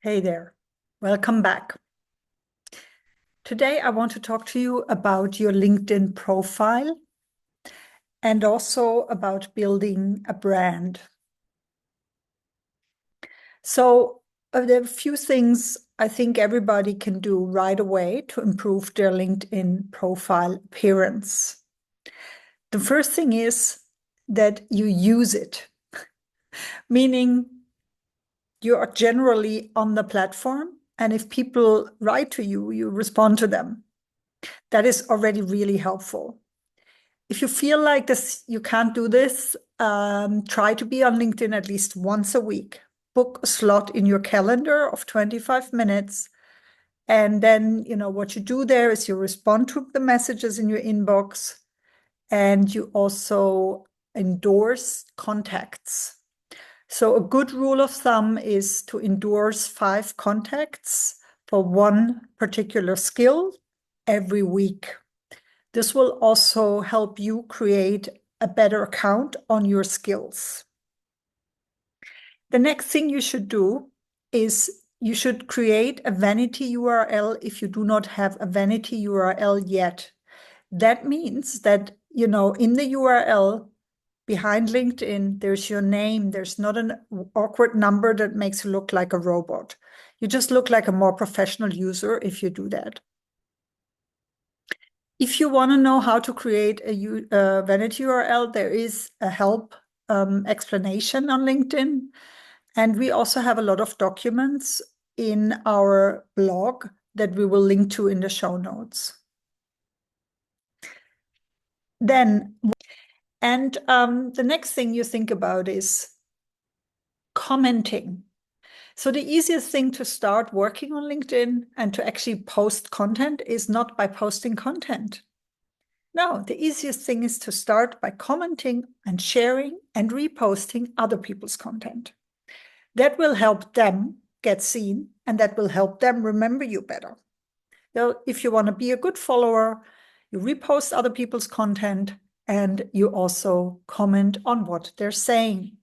Hey there, welcome back. Today, I want to talk to you about your LinkedIn profile and also about building a brand. So, there are a few things I think everybody can do right away to improve their LinkedIn profile appearance. The first thing is that you use it, meaning you are generally on the platform, and if people write to you, you respond to them. That is already really helpful. If you feel like this, you can't do this, try to be on LinkedIn at least once a week. Book a slot in your calendar of 25 minutes. And then, what you do there is you respond to the messages in your inbox and you also endorse contacts. So a good rule of thumb is to endorse 5 contacts for one particular skill every week. This will also help you create a better account on your skills. The next thing you should do is you should create a vanity URL if you do not have a vanity URL yet. That means that, in the URL behind LinkedIn, there's your name. There's not an awkward number that makes you look like a robot. You just look like a more professional user if you do that. If you want to know how to create a vanity URL, there is a help explanation on LinkedIn. And we also have a lot of documents in our blog that we will link to in the show notes. The next thing you think about is commenting. So the easiest thing to start working on LinkedIn and to actually post content is not by posting content. No, the easiest thing is to start by commenting and sharing and reposting other people's content. That will help them get seen and that will help them remember you better. So if you want to be a good follower, you repost other people's content and you also comment on what they're saying.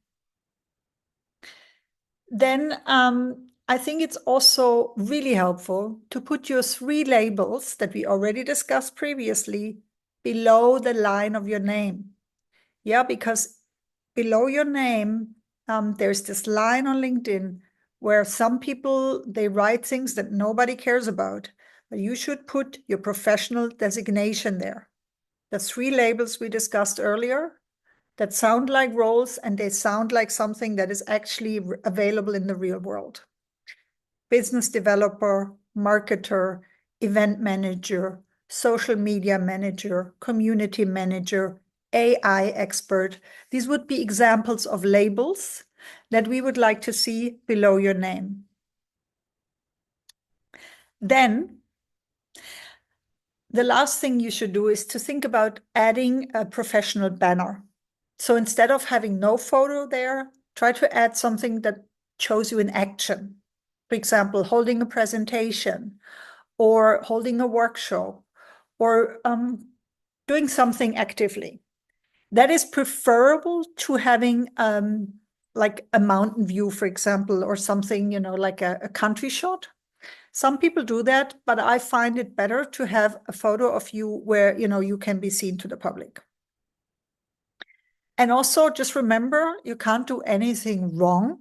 Then I think it's also really helpful to put your 3 labels that we already discussed previously below the line of your name. Yeah, because below your name, there's this line on LinkedIn where some people, they write things that nobody cares about, but you should put your professional designation there. The 3 labels we discussed earlier that sound like roles and they sound like something that is actually available in the real world. Business developer, marketer, event manager, social media manager, community manager, AI expert. These would be examples of labels that we would like to see below your name. Then, the last thing you should do is to think about adding a professional banner. So instead of having no photo there, try to add something that shows you in action. For example, holding a presentation or holding a workshop or doing something actively. That is preferable to having like a mountain view, for example, or something, like a country shot. Some people do that, but I find it better to have a photo of you where, you can be seen to the public. And also just remember, you can't do anything wrong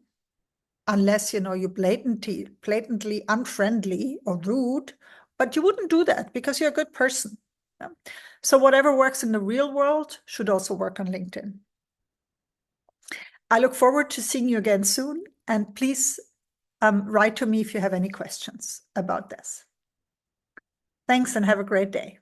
unless, you're blatantly unfriendly or rude, but you wouldn't do that because you're a good person. Yeah. So whatever works in the real world should also work on LinkedIn. I look forward to seeing you again soon, and please write to me if you have any questions about this. Thanks and have a great day.